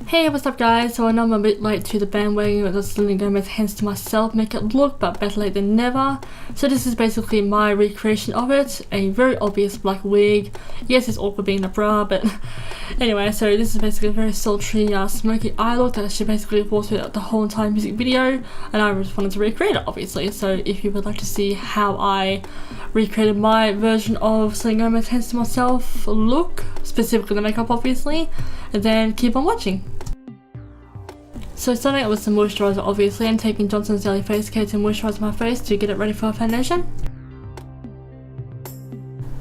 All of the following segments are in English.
Hey, what's up guys? So I know I'm a bit late to the bandwagon with the Selena Gomez Hands to myself makeup look, but better late than never. So this is basically my recreation of it. A very obvious black wig. Yes, it's awkward being a bra, but anyway, so this is basically a very sultry, smoky eye look that she basically wore throughout the whole entire music video, and I just wanted to recreate it, obviously. So if you would like to see how I recreated my version of Selena Gomez Hands to myself look, specifically the makeup obviously, and then keep on watching. So starting out with some moisturiser obviously, and taking Johnson's Daily Face Care to moisturise my face to get it ready for foundation.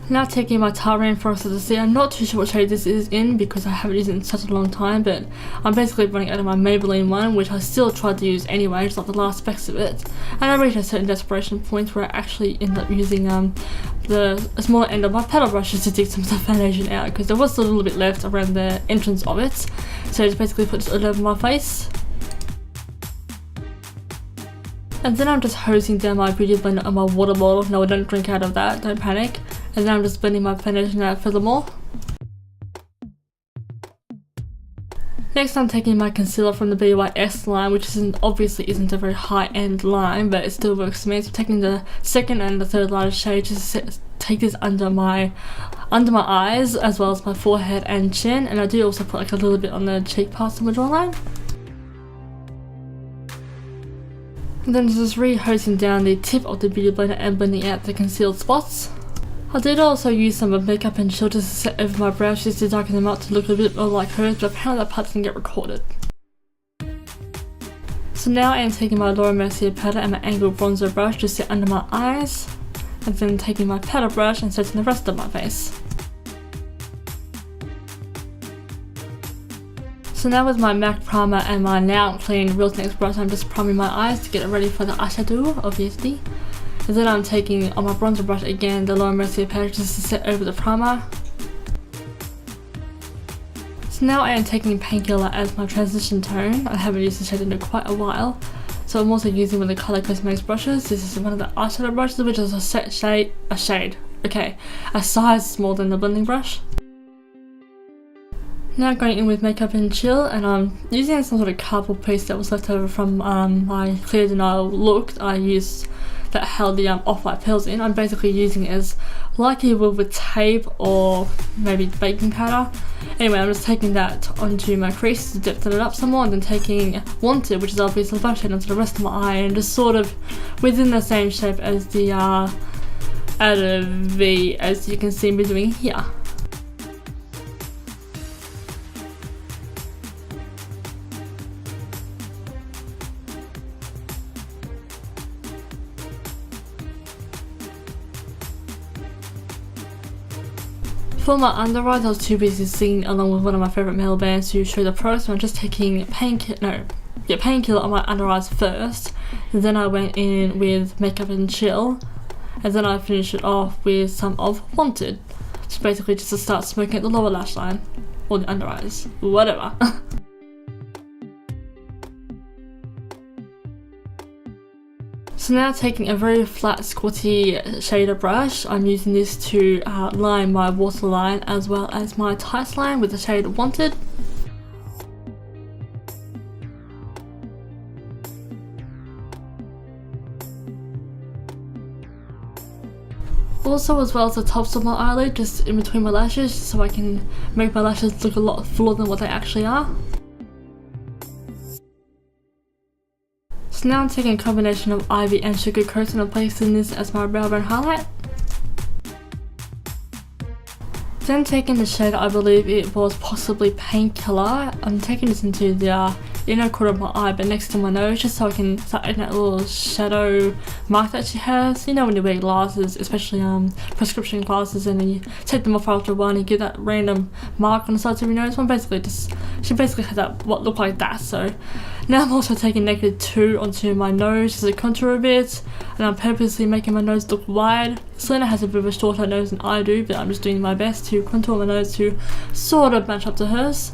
Now taking my Tarte Reinforcer to see, I'm not too sure what shade this is in because I haven't used it in such a long time, but I'm basically running out of my Maybelline one, which I still tried to use anyway, just like the last specs of it. And I reached a certain desperation point where I actually ended up using the smaller end of my paddle brushes to dig some of the foundation out, because there was still a little bit left around the entrance of it. So I just basically put this all over my face. And then I'm just hosing down my beauty blender on my water bottle. No, I don't drink out of that, don't panic. And then I'm just blending my foundation out furthermore. Next I'm taking my concealer from the BYS line, which obviously isn't a very high-end line, but it still works for me. So I'm taking the second and the third lightest shade to take this under my eyes, as well as my forehead and chin. And I do also put like a little bit on the cheek parts of my jawline. And then just re-hosing down the tip of the beauty blender and blending out the concealed spots. I did also use some of Makeup and Chill just to set over my brows just to darken them up to look a bit more like hers, but apparently that part didn't get recorded. So now I am taking my Laura Mercier powder and my angled bronzer brush to set under my eyes, and then taking my powder brush and setting the rest of my face. So now with my MAC primer and my now clean Real Techniques brush, I'm just priming my eyes to get it ready for the eyeshadow, obviously. And then I'm taking on my bronzer brush again the Laura Mercier powder just to set over the primer. So now I am taking Painkiller as my transition tone. I haven't used this shade in quite a while. So I'm also using one of the Colour Cosmetics brushes. This is one of the eyeshadow brushes, which is a size smaller than the blending brush. Now going in with Makeup and Chill, and I'm using some sort of cardboard piece that was left over from my Cleo De Nile look I used that held the off-white pearls in. I'm basically using it as like you would with tape or maybe baking powder. Anyway, I'm just taking that onto my crease to depthen it up some more, and then taking Wanted, which is obviously the black shade, onto the rest of my eye, and just sort of within the same shape as the outer V, as you can see me doing here. For my under eyes, I was too busy singing along with one of my favourite male bands to show the products, so I'm just taking Painkiller on my under eyes first, and then I went in with Makeup and Chill, and then I finished it off with some of Wanted, so basically just to start smoking at the lower lash line, or the under eyes, whatever. So now taking a very flat squatty shader brush, I'm using this to line my waterline as well as my tights line with the shade Wanted. Also, as well as the tops of my eyelid, just in between my lashes, so I can make my lashes look a lot fuller than what they actually are. So now I'm taking a combination of Ivy and Sugar Coat, and I'm placing this as my brow bone highlight. Then taking the shade, I believe it was possibly Painkiller, I'm taking this into the inner corner of my eye but next to my nose, just so I can start adding that little shadow mark that she has. You know when you wear glasses, especially prescription glasses, and then you take them off after a while and you get that random mark on the sides of your nose. She basically had that what looked like that. So now I'm also taking -2 onto my nose just to contour a bit, and I'm purposely making my nose look wide. Selena has a bit of a shorter nose than I do, but I'm just doing my best to contour my nose to sort of match up to hers.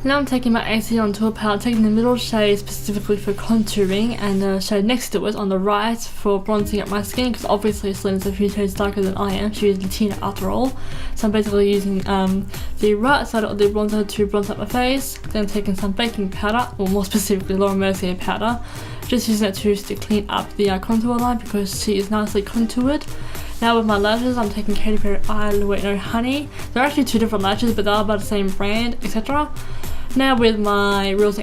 Now I'm taking my AC Contour palette, taking the middle shade specifically for contouring and the shade next to it on the right for bronzing up my skin, because obviously Selena's a few shades darker than I am. She is Latina after all. So I'm basically using the right side of the bronzer to bronze up my face. Then taking some baking powder, or more specifically Laura Mercier powder. Just using it to clean up the contour line because she is nicely contoured. Now with my lashes, I'm taking Katy Perry Wait No Honey. They're actually two different lashes, but they are by the same brand, etc. Now with my with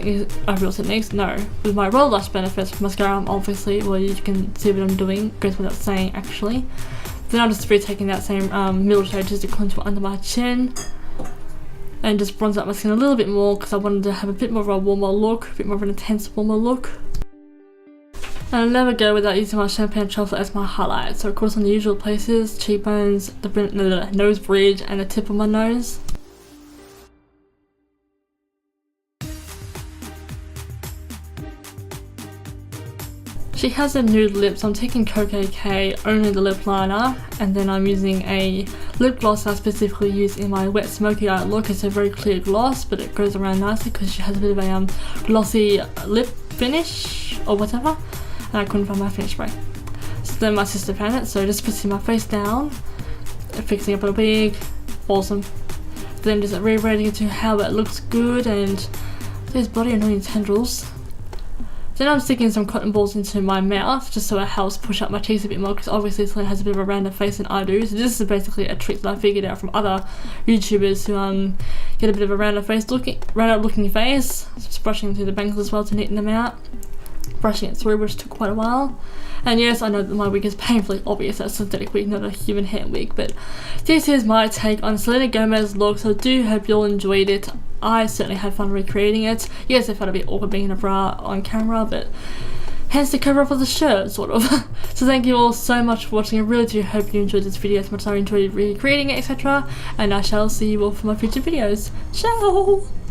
my Roll Lash Benefits mascara, obviously, well, you can see what I'm doing, goes without saying actually. Then I'm just retaking that same middle shade just to contour under my chin. And just bronze up my skin a little bit more because I wanted to have a bit more of a warmer look, a bit more of an intense warmer look. And I'll never go without using my Champagne Truffle as my highlight. So of course on the usual places, cheekbones, the nose bridge and the tip of my nose. She has a nude lip, so I'm taking karaoke, only the lip liner, and then I'm using a lip gloss I specifically use in my wet smoky eye look. It's a very clear gloss, but it goes around nicely because she has a bit of a glossy lip finish or whatever, and I couldn't find my finish spray. So then my sister found it, so just putting my face down, fixing up a wig, awesome. Then just rearranging it to how it looks good, and those bloody annoying tendrils. Then I'm sticking some cotton balls into my mouth just so it helps push up my cheeks a bit more, because obviously Selena has a bit of a rounder face than I do. So this is basically a trick that I figured out from other YouTubers who get a bit of a rounder looking face. Just brushing through the bangles as well to neaten them out. Brushing it through, which took quite a while. And yes, I know that my wig is painfully obvious, that's a synthetic wig, not a human hair wig, but this is my take on Selena Gomez look, so I do hope you all enjoyed it. I certainly had fun recreating it. Yes, it felt a bit awkward being in a bra on camera, but hence the cover up of the shirt, sort of. So thank you all so much for watching. I really do hope you enjoyed this video as much as I enjoyed recreating it, etc. And I shall see you all for my future videos. Ciao!